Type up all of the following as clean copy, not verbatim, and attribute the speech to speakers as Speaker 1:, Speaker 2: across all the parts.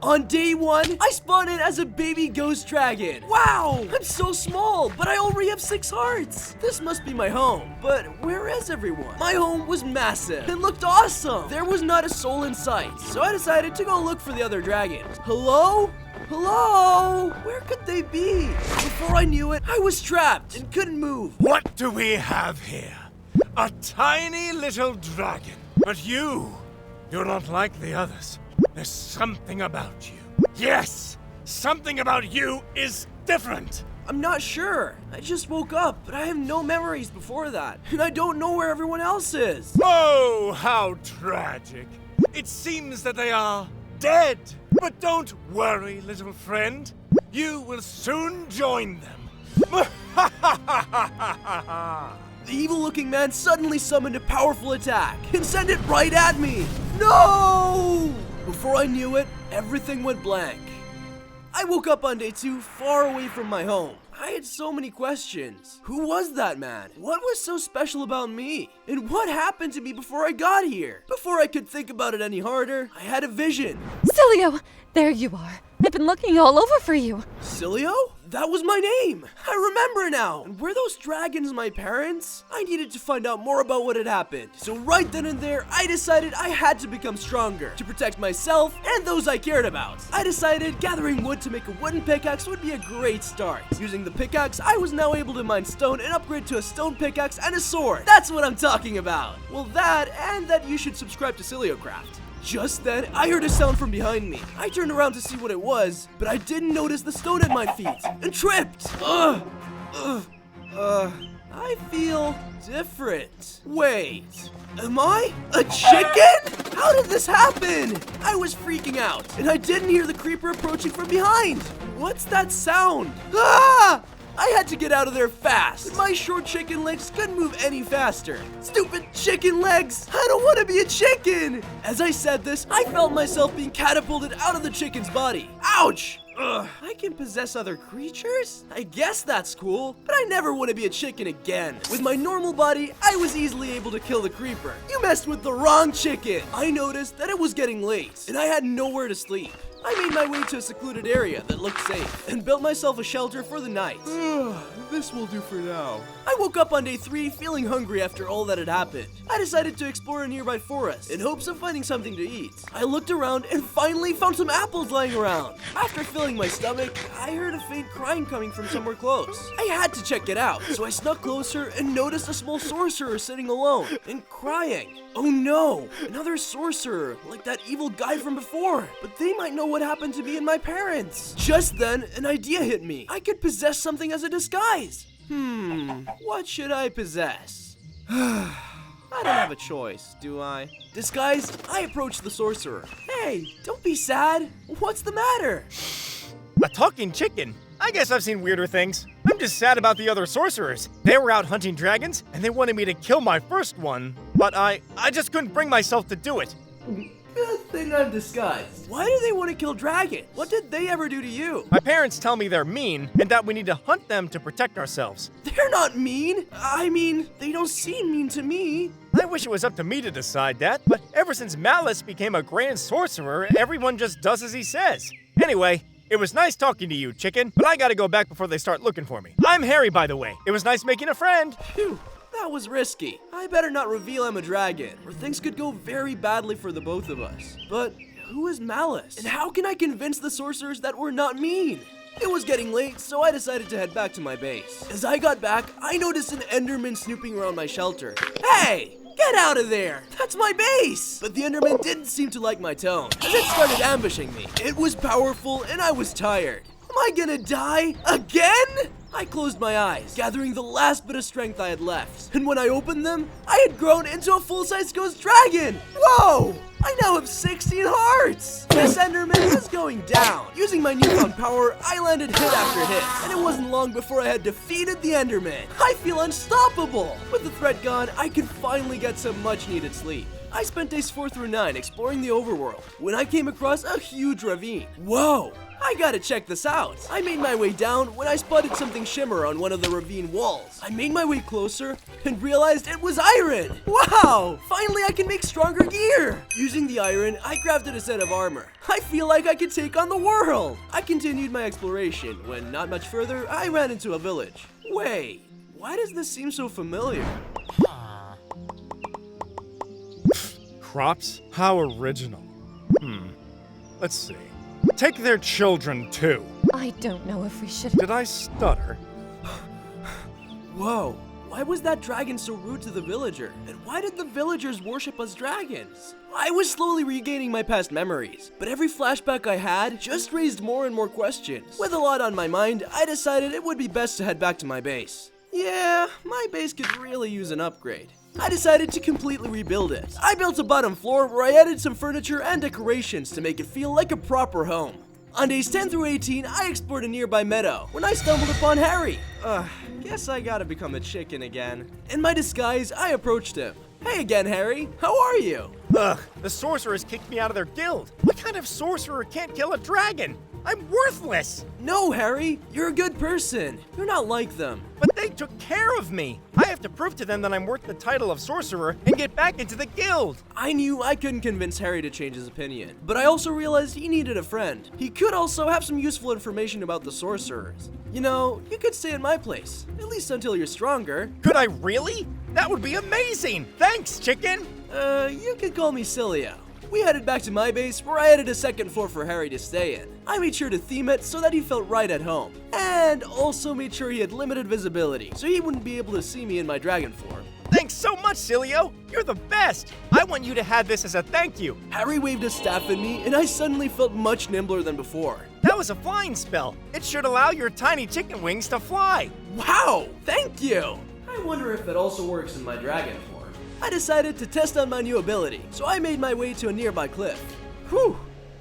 Speaker 1: On day 1, I spawned in as a baby ghost dragon. Wow, I'm so small, but I already have 6 hearts. This must be my home, but where is everyone? My home was massive and looked awesome. There was not a soul in sight, so I decided to go look for the other dragons. Hello? Hello? Where could they be? Before I knew it, I was trapped and couldn't move.
Speaker 2: What do we have here? A tiny little dragon. But you're not like the others. There's something about you. Yes! Something about you is different!
Speaker 1: I'm not sure. I just woke up, but I have no memories before that. And I don't know where everyone else is.
Speaker 2: Oh, how tragic. It seems that they are dead. But don't worry, little friend. You will soon join them.
Speaker 1: The evil-looking man suddenly summoned a powerful attack and sent it right at me. No! Before I knew it, everything went blank. I woke up on day 2 far away from my home. I had so many questions. Who was that man? What was so special about me? And what happened to me before I got here? Before I could think about it any harder, I had a vision.
Speaker 3: Cilio, there you are. I've been looking all over for you.
Speaker 1: Cilio? That was my name. I remember now. And were those dragons my parents? I needed to find out more about what had happened. So right then and there, I decided I had to become stronger to protect myself and those I cared about. I decided gathering wood to make a wooden pickaxe would be a great start. Using the pickaxe, I was now able to mine stone and upgrade to a stone pickaxe and a sword. That's what I'm talking about. Well, that and that you should subscribe to CilioCraft. Just then, I heard a sound from behind me. I turned around to see what it was, but I didn't notice the stone at my feet and tripped. I feel different. Wait, am I a chicken? How did this happen? I was freaking out, and I didn't hear the creeper approaching from behind. What's that sound? Ah! I had to get out of there fast. My short chicken legs couldn't move any faster. Stupid chicken legs! I don't want to be a chicken! As I said this, I felt myself being catapulted out of the chicken's body. Ouch! Ugh, I can possess other creatures? I guess that's cool, but I never want to be a chicken again. With my normal body, I was easily able to kill the creeper. You messed with the wrong chicken! I noticed that it was getting late, and I had nowhere to sleep. I made my way to a secluded area that looked safe and built myself a shelter for the night. This will do for now. I woke up on day 3 feeling hungry after all that had happened. I decided to explore a nearby forest in hopes of finding something to eat. I looked around and finally found some apples lying around. After filling my stomach, I heard a faint crying coming from somewhere close. I had to check it out, so I snuck closer and noticed a small sorcerer sitting alone and crying. Oh no, another sorcerer, like that evil guy from before. But they might know what happened to me and my parents. Just then, an idea hit me. I could possess something as a disguise. What should I possess? I don't have a choice, do I? Disguised, I approached the sorcerer. Hey, don't be sad. What's the matter?
Speaker 2: A talking chicken? I guess I've seen weirder things. I'm just sad about the other sorcerers. They were out hunting dragons, and they wanted me to kill my first one. But I just couldn't bring myself to do it.
Speaker 1: Good thing I'm disguised. Why do they want to kill dragons? What did they ever do to you?
Speaker 2: My parents tell me they're mean, and that we need to hunt them to protect ourselves.
Speaker 1: They're not mean. I mean, they don't seem mean to me.
Speaker 2: I wish it was up to me to decide that, but ever since MALLUS became a grand sorcerer, everyone just does as he says. Anyway, it was nice talking to you, chicken, but I gotta go back before they start looking for me. I'm Harry, by the way. It was nice making a friend.
Speaker 1: Phew, that was risky. I better not reveal I'm a dragon, or things could go very badly for the both of us. But who is MALLUS? And how can I convince the sorcerers that we're not mean? It was getting late, so I decided to head back to my base. As I got back, I noticed an Enderman snooping around my shelter. Hey! Get out of there! That's my base! But the Enderman didn't seem to like my tone, and it started ambushing me. It was powerful, and I was tired. Am I gonna die? Again? I closed my eyes, gathering the last bit of strength I had left. And when I opened them, I had grown into a full-size ghost dragon! Whoa! I now have 16 hearts! This Enderman is going down. Using my newfound power, I landed hit after hit, and it wasn't long before I had defeated the Enderman. I feel unstoppable! With the threat gone, I could finally get some much-needed sleep. I spent days 4 through 9 exploring the overworld when I came across a huge ravine. Whoa! I I gotta check this out. I made my way down when I spotted something shimmer on one of the ravine walls. I made my way closer and realized it was iron. Wow! Finally I can make stronger gear! Using the iron, I crafted a set of armor. I feel like I could take on the world! I continued my exploration when, not much further, I ran into a village. Wait, why does this seem so familiar?
Speaker 2: Crops? How original. Let's see. Take their children too.
Speaker 3: I don't know if we should.
Speaker 2: Did I stutter?
Speaker 1: Whoa, why was that dragon so rude to the villager? And why did the villagers worship us dragons? I was slowly regaining my past memories, but every flashback I had just raised more and more questions. With a lot on my mind, I decided it would be best to head back to my base. Yeah, my base could really use an upgrade. I decided to completely rebuild it. I built a bottom floor where I added some furniture and decorations to make it feel like a proper home. On days 10 through 18, I explored a nearby meadow when I stumbled upon Harry. Guess I gotta become a chicken again. In my disguise, I approached him. Hey again, Harry. How are you?
Speaker 2: Ugh, the sorcerers kicked me out of their guild. What kind of sorcerer can't kill a dragon? I'm worthless!
Speaker 1: No, Harry. You're a good person. You're not like them.
Speaker 2: But they took care of me. I have to prove to them that I'm worth the title of sorcerer and get back into the guild.
Speaker 1: I knew I couldn't convince Harry to change his opinion, but I also realized he needed a friend. He could also have some useful information about the sorcerers. You know, you could stay at my place, at least until you're stronger.
Speaker 2: Could I really? That would be amazing! Thanks, chicken!
Speaker 1: You could call me Cilio. We headed back to my base, where I added a second floor for Harry to stay in. I made sure to theme it so that he felt right at home, and also made sure he had limited visibility, so he wouldn't be able to see me in my dragon form.
Speaker 2: Thanks so much, Cilio! You're the best! I want you to have this as a thank you.
Speaker 1: Harry waved his staff at me, and I suddenly felt much nimbler than before.
Speaker 2: That was a flying spell. It should allow your tiny chicken wings to fly.
Speaker 1: Wow, thank you! I wonder if it also works in my dragon form. I decided to test out my new ability, so I made my way to a nearby cliff. Whew!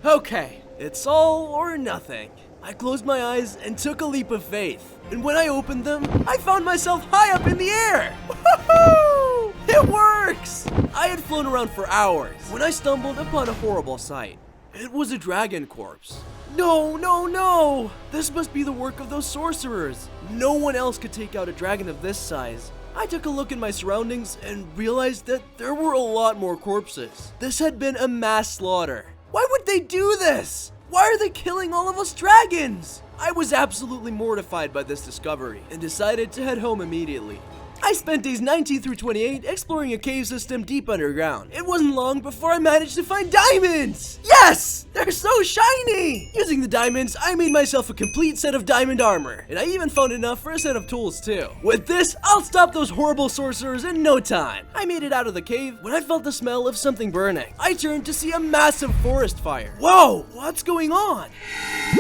Speaker 1: Okay, it's all or nothing. I closed my eyes and took a leap of faith. And when I opened them, I found myself high up in the air! Woohoo! It works! I had flown around for hours when I stumbled upon a horrible sight. It was a dragon corpse. No, no, no! This must be the work of those sorcerers. No one else could take out a dragon of this size. I took a look at my surroundings and realized that there were a lot more corpses. This had been a mass slaughter. Why would they do this? Why are they killing all of us dragons? I was absolutely mortified by this discovery and decided to head home immediately. I spent days 19 through 28 exploring a cave system deep underground. It wasn't long before I managed to find diamonds! Yes! They're so shiny! Using the diamonds, I made myself a complete set of diamond armor, and I even found enough for a set of tools too. With this, I'll stop those horrible sorcerers in no time. I made it out of the cave when I felt the smell of something burning. I turned to see a massive forest fire. Whoa! What's going on?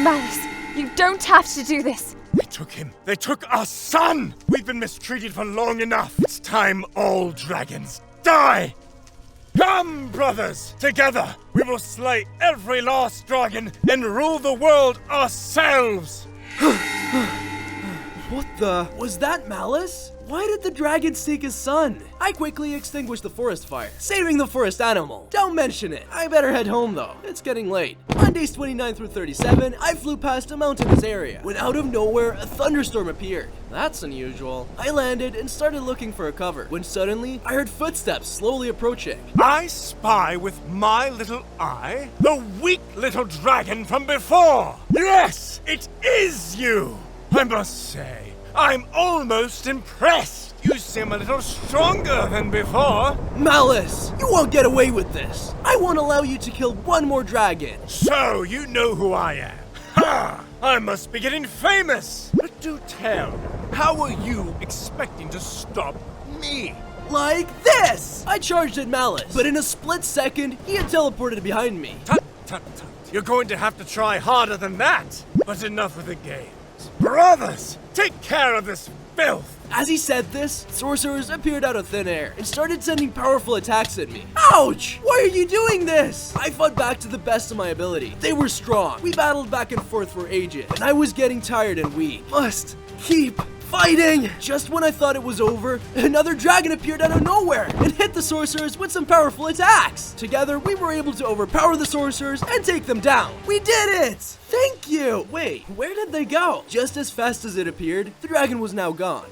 Speaker 3: Malice, you don't have to do this.
Speaker 2: They took him. They took our son! We've been mistreated for long enough. It's time all dragons die! Come, brothers! Together, we will slay every last dragon and rule the world ourselves!
Speaker 1: What the? Was that Malice? Why did the dragons take his son? I quickly extinguished the forest fire, saving the forest animal. Don't mention it. I better head home though. It's getting late. On days 29 through 37, I flew past a mountainous area when out of nowhere a thunderstorm appeared. That's unusual. I landed and started looking for a cover when suddenly I heard footsteps slowly approaching.
Speaker 2: I spy with my little eye the weak little dragon from before! Yes, it is you! I must say, I'm almost impressed. You seem a little stronger than before.
Speaker 1: Malice, you won't get away with this. I won't allow you to kill one more dragon.
Speaker 2: So, you know who I am. Ha! I must be getting famous. But do tell, how are you expecting to stop me?
Speaker 1: Like this! I charged at Malice, but in a split second, he had teleported behind me.
Speaker 2: Tut, tut, tut. You're going to have to try harder than that. But enough of the games. Brothers, take care of this filth.
Speaker 1: As he said this, sorcerers appeared out of thin air and started sending powerful attacks at me. Ouch! Why are you doing this? I fought back to the best of my ability. They were strong. We battled back and forth for ages, and I was getting tired and weak. Must keep fighting! Just when I thought it was over, another dragon appeared out of nowhere and hit the sorcerers with some powerful attacks. Together, we were able to overpower the sorcerers and take them down. We did it! Thank you! Wait, where did they go? Just as fast as it appeared, the dragon was now gone.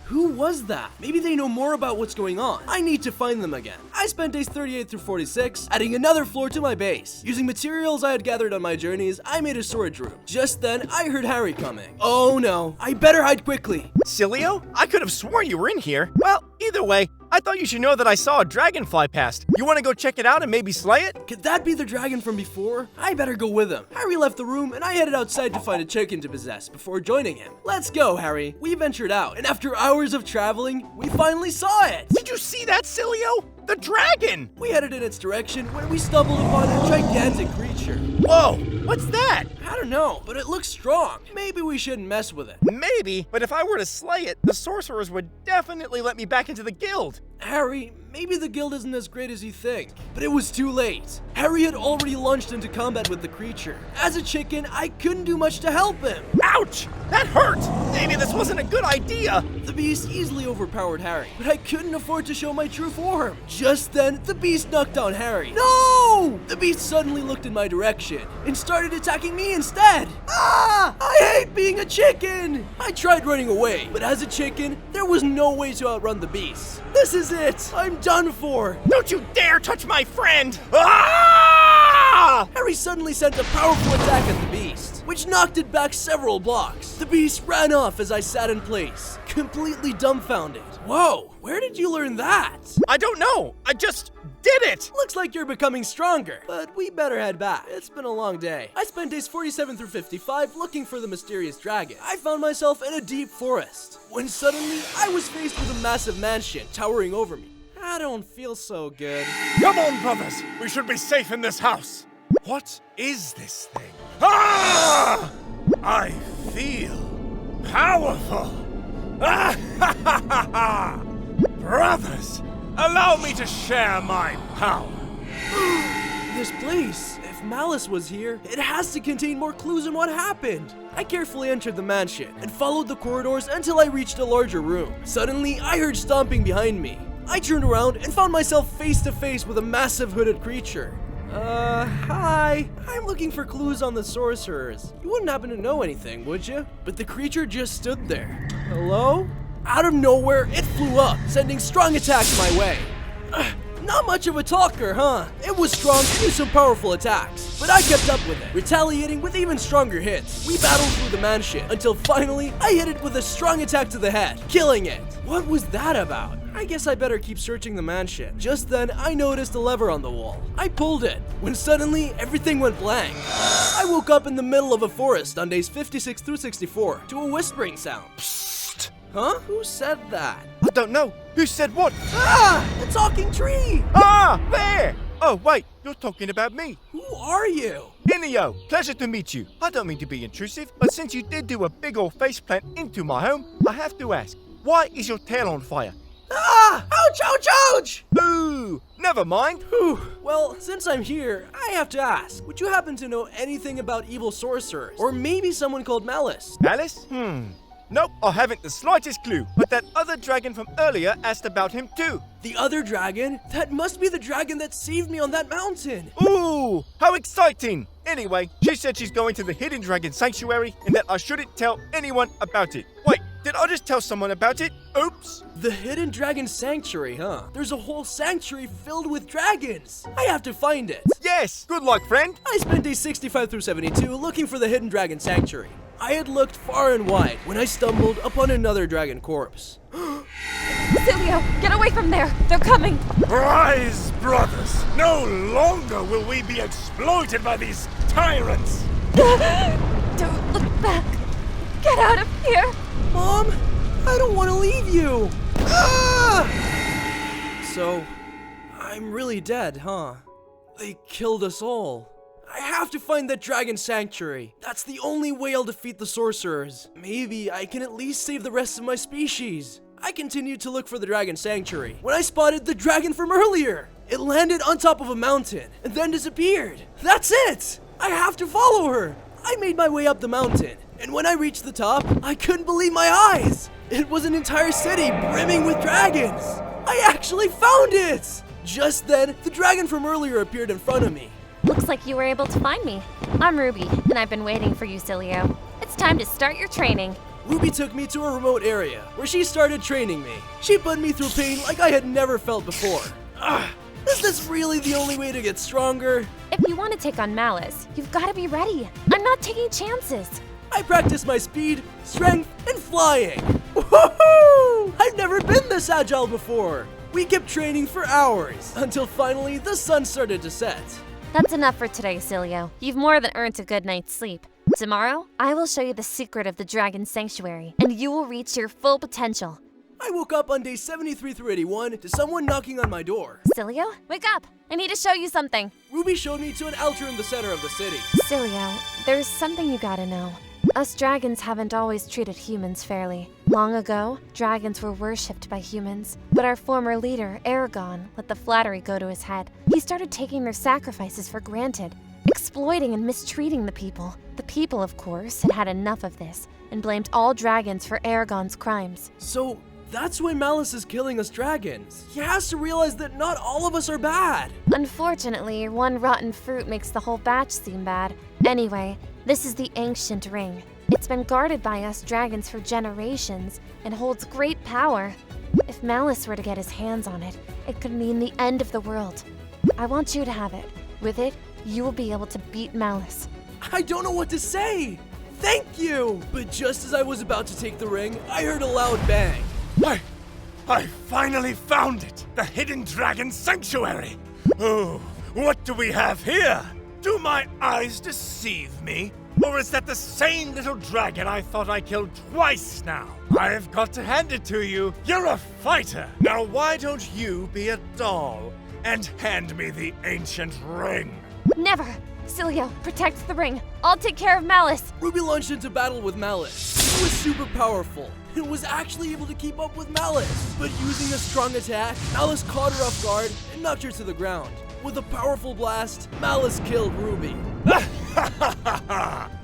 Speaker 1: Who was that? Maybe they know more about what's going on. I need to find them again. I spent days 38 through 46, adding another floor to my base. Using materials I had gathered on my journeys, I made a storage room. Just then, I heard Harry coming. Oh no, I better hide quickly.
Speaker 2: Silio? I could have sworn you were in here. Well, either way, I thought you should know that I saw a dragon fly past. You want to go check it out and maybe slay it?
Speaker 1: Could that be the dragon from before? I better go with him. Harry left the room and I headed outside to find a chicken to possess before joining him. Let's go, Harry. We ventured out, and after hours of traveling, we finally saw it.
Speaker 2: Did you see that, Silio? The dragon!
Speaker 1: We headed in its direction when we stumbled upon a gigantic creature.
Speaker 2: Whoa, what's that?
Speaker 1: I don't know, but it looks strong. Maybe we shouldn't mess with it.
Speaker 2: Maybe, but if I were to slay it, the sorcerers would definitely let me back into the guild.
Speaker 1: Harry, maybe the guild isn't as great as you think. But it was too late. Harry had already launched into combat with the creature. As a chicken, I couldn't do much to help him.
Speaker 2: Ouch! That hurt! Maybe this wasn't a good idea.
Speaker 1: The beast easily overpowered Harry, but I couldn't afford to show my true form. Just then, the beast knocked down Harry. No! The beast suddenly looked in my direction and started attacking me instead. Ah! I hate being a chicken! I tried running away, but as a chicken, there was no way to outrun the beast. This is it! I'm done for!
Speaker 2: Don't you dare touch my friend! Ah!
Speaker 1: Harry suddenly sent a powerful attack at the beast, which knocked it back several blocks. The beast ran off as I sat in place, completely dumbfounded. Whoa, where did you learn that?
Speaker 2: I don't know. I just did it.
Speaker 1: Looks like you're becoming stronger, but we better head back. It's been a long day. I spent days 47 through 55 looking for the mysterious dragon. I found myself in a deep forest, when suddenly I was faced with a massive mansion towering over me. I don't feel so good.
Speaker 2: Come on, brothers. We should be safe in this house. What is this thing? Ah! I feel powerful. Ah, ha, ha, ha, ha. Brothers, allow me to share my power.
Speaker 1: This place, if Malice was here, it has to contain more clues on what happened. I carefully entered the mansion and followed the corridors until I reached a larger room. Suddenly, I heard stomping behind me. I turned around and found myself face to face with a massive hooded creature. Hi. I'm looking for clues on the sorcerers. You wouldn't happen to know anything, would you? But the creature just stood there. Hello? Out of nowhere, it flew up, sending strong attacks my way. Not much of a talker, huh? It was strong and used some powerful attacks, but I kept up with it, retaliating with even stronger hits. We battled through the mansion until finally I hit it with a strong attack to the head, killing it. What was that about? I guess I better keep searching the mansion. Just then, I noticed a lever on the wall. I pulled it, when suddenly everything went blank. I woke up in the middle of a forest on days 56 through 64 to a whispering sound.
Speaker 2: Psst.
Speaker 1: Huh? Who said that?
Speaker 2: I don't know. Who said what?
Speaker 1: Ah! A talking tree!
Speaker 2: Ah! There! Oh, wait. You're talking about me.
Speaker 1: Who are you?
Speaker 2: Inio, pleasure to meet you. I don't mean to be intrusive, but since you did do a big old faceplant into my home, I have to ask, why is your tail on fire?
Speaker 1: Ah! Ouch, ouch, ouch!
Speaker 2: Ooh, never mind.
Speaker 1: Whew. Well, since I'm here, I have to ask, would you happen to know anything about evil sorcerers? Or maybe someone called Malice?
Speaker 2: Malice? Nope, I haven't the slightest clue. But that other dragon from earlier asked about him too.
Speaker 1: The other dragon? That must be the dragon that saved me on that mountain.
Speaker 2: Ooh, how exciting! Anyway, she said she's going to the Hidden Dragon Sanctuary and that I shouldn't tell anyone about it. Wait, did I just tell someone about it? Oops.
Speaker 1: The Hidden Dragon Sanctuary, huh? There's a whole sanctuary filled with dragons. I have to find it.
Speaker 2: Yes, good luck, friend.
Speaker 1: I spent days 65 through 72 looking for the Hidden Dragon Sanctuary. I had looked far and wide when I stumbled upon another dragon corpse.
Speaker 3: Silio, get away from there! They're coming!
Speaker 4: Rise, brothers! No longer will we be exploited by these tyrants!
Speaker 3: Don't look back! Get out of here!
Speaker 1: Mom, I don't want to leave you! Ah! So, I'm really dead, huh? They killed us all. I have to find that dragon sanctuary. That's the only way I'll defeat the sorcerers. Maybe I can at least save the rest of my species. I continued to look for the dragon sanctuary when I spotted the dragon from earlier. It landed on top of a mountain and then disappeared. That's it! I have to follow her. I made my way up the mountain And when I reached the top, I couldn't believe my eyes. It was an entire city brimming with dragons. I actually found it! Just then, the dragon from earlier appeared in front of me.
Speaker 3: Looks like you were able to find me. I'm Ruby, and I've been waiting for you, Cilio. It's time to start your training.
Speaker 1: Ruby took me to a remote area where she started training me. She put me through pain like I had never felt before. Is this really the only way to get stronger?
Speaker 3: If you want to take on Mallus, you've got to be ready. I'm not taking chances.
Speaker 1: I practiced my speed, strength, and flying. Woohoo! I've never been this agile before. We kept training for hours until finally the sun started to set.
Speaker 3: That's enough for today, Cilio. You've more than earned a good night's sleep. Tomorrow, I will show you the secret of the Dragon Sanctuary, and you will reach your full potential.
Speaker 1: I woke up on day 73 through 81 to someone knocking on my door.
Speaker 3: Cilio, wake up! I need to show you something.
Speaker 1: Ruby showed me to an altar in the center of the city.
Speaker 3: Cilio, there's something you gotta know. Us dragons haven't always treated humans fairly. Long ago, dragons were worshipped by humans, but our former leader, Aragon, let the flattery go to his head. He started taking their sacrifices for granted, exploiting and mistreating the people. The people, of course, had had enough of this and blamed all dragons for Aragon's crimes.
Speaker 1: So that's why Mallus is killing us dragons. He has to realize that not all of us are bad.
Speaker 3: Unfortunately, one rotten fruit makes the whole batch seem bad. Anyway, this is the ancient ring. It's been guarded by us dragons for generations and holds great power. If Mallus were to get his hands on it, it could mean the end of the world. I want you to have it. With it, you will be able to beat Mallus.
Speaker 1: I don't know what to say. Thank you! But just as I was about to take the ring, I heard a loud bang.
Speaker 4: I finally found it! The hidden dragon sanctuary! Oh, what do we have here? Do my eyes deceive me? Or is that the same little dragon I thought I killed twice now? I've got to hand it to you. You're a fighter. Now why don't you be a doll and hand me the ancient ring?
Speaker 3: Never! Cilio, protect the ring. I'll take care of Mallus.
Speaker 1: Ruby launched into battle with Mallus. He was super powerful and was actually able to keep up with Mallus. But using a strong attack, Mallus caught her off guard and knocked her to the ground. With a powerful blast, Mallus killed Ruby.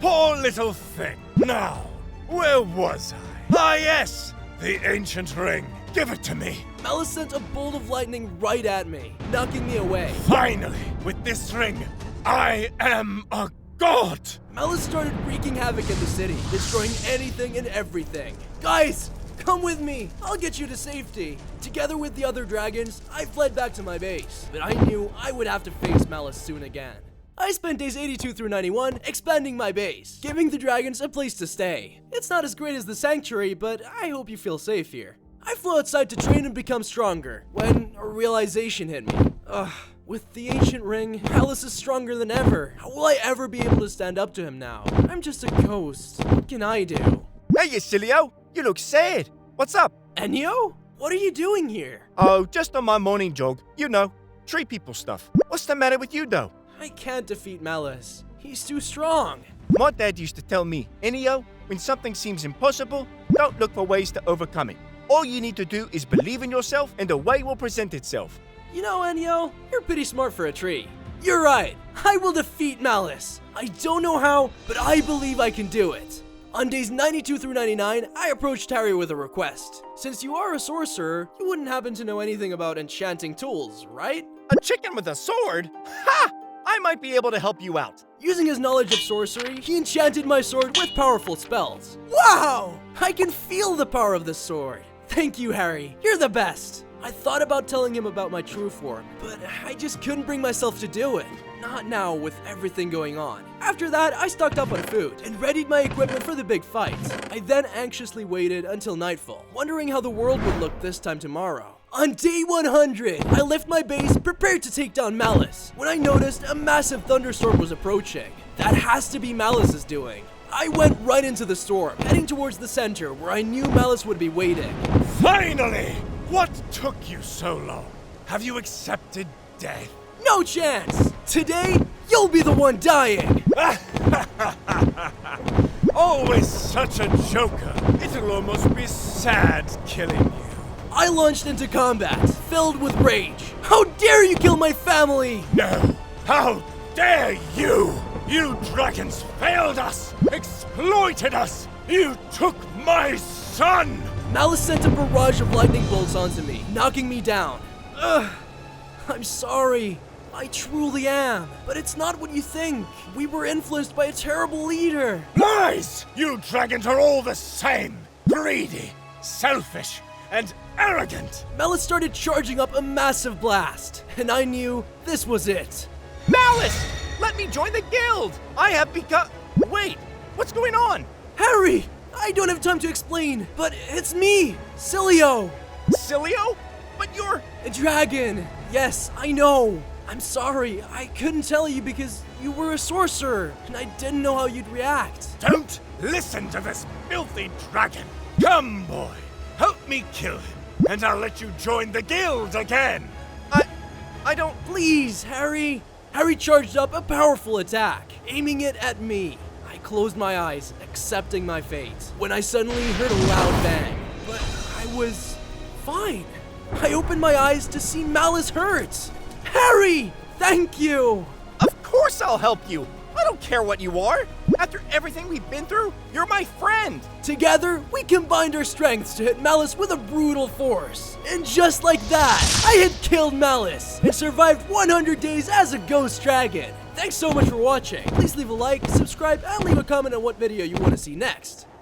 Speaker 4: Poor little thing. Now, where was I? Ah, yes! The ancient ring. Give it to me.
Speaker 1: Mallus sent a bolt of lightning right at me, knocking me away.
Speaker 4: Finally, with this ring, I am a god!
Speaker 1: Mallus started wreaking havoc in the city, destroying anything and everything. Guys, come with me. I'll get you to safety. Together with the other dragons, I fled back to my base, but I knew I would have to face Mallus soon again. I spent days 82 through 91 expanding my base, giving the dragons a place to stay. It's not as great as the sanctuary, but I hope you feel safe here. I flew outside to train and become stronger, when a realization hit me. With the ancient ring, Mallus is stronger than ever. How will I ever be able to stand up to him now? I'm just a ghost. What can I do?
Speaker 2: Hey, you Cilio! You look sad. What's up?
Speaker 1: Enyo? What are you doing here?
Speaker 2: Oh, just on my morning jog. You know, tree people stuff. What's the matter with you, though?
Speaker 1: I can't defeat Mallus. He's too strong.
Speaker 2: My dad used to tell me, Enio, when something seems impossible, don't look for ways to overcome it. All you need to do is believe in yourself and the way will present itself.
Speaker 1: You know, Enyo, you're pretty smart for a tree. You're right. I will defeat Mallus. I don't know how, but I believe I can do it. On days 92 through 99, I approached Harry with a request. Since you are a sorcerer, you wouldn't happen to know anything about enchanting tools, right?
Speaker 2: A chicken with a sword? Ha! I might be able to help you out.
Speaker 1: Using his knowledge of sorcery, he enchanted my sword with powerful spells. Wow! I can feel the power of this sword. Thank you, Harry. You're the best. I thought about telling him about my true form, but I just couldn't bring myself to do it. Not now with everything going on. After that, I stocked up on food and readied my equipment for the big fight. I then anxiously waited until nightfall, wondering how the world would look this time tomorrow. On day 100, I left my base prepared to take down Mallus when I noticed a massive thunderstorm was approaching. That has to be Mallus's doing. I went right into the storm, heading towards the center where I knew Mallus would be waiting.
Speaker 4: Finally! What took you so long? Have you accepted death?
Speaker 1: No chance! Today, you'll be the one dying!
Speaker 4: Always such a joker. It'll almost be sad killing you.
Speaker 1: I launched into combat, filled with rage. How dare you kill my family!
Speaker 4: No! How dare you! You dragons failed us! Exploited us! You took my son!
Speaker 1: Mallus sent a barrage of lightning bolts onto me, knocking me down. Ugh. I'm sorry. I truly am. But it's not what you think. We were influenced by a terrible leader.
Speaker 4: Lies! You dragons are all the same! Greedy, selfish, and arrogant!
Speaker 1: Mallus started charging up a massive blast, and I knew this was it.
Speaker 2: Mallus! Let me join the guild! I have become... Wait, what's going on?
Speaker 1: Harry! I don't have time to explain, but it's me, Cilio.
Speaker 2: Cilio? But you're...
Speaker 1: A dragon. Yes, I know. I'm sorry. I couldn't tell you because you were a sorcerer, and I didn't know how you'd react.
Speaker 4: Don't listen to this filthy dragon! Come, boy, help me kill him, and I'll let you join the guild again!
Speaker 2: I don't...
Speaker 1: Please, Harry. Harry charged up a powerful attack, aiming it at me. I closed my eyes, accepting my fate, when I suddenly heard a loud bang. But I was fine. I opened my eyes to see Mallus hurt. Harry, thank you.
Speaker 2: Of course I'll help you! I don't care what you are! After everything we've been through, you're my friend!
Speaker 1: Together, we combined our strengths to hit Mallus with a brutal force. And just like that, I had killed Mallus and survived 100 days as a ghost dragon. Thanks so much for watching. Please leave a like, subscribe, and leave a comment on what video you want to see next.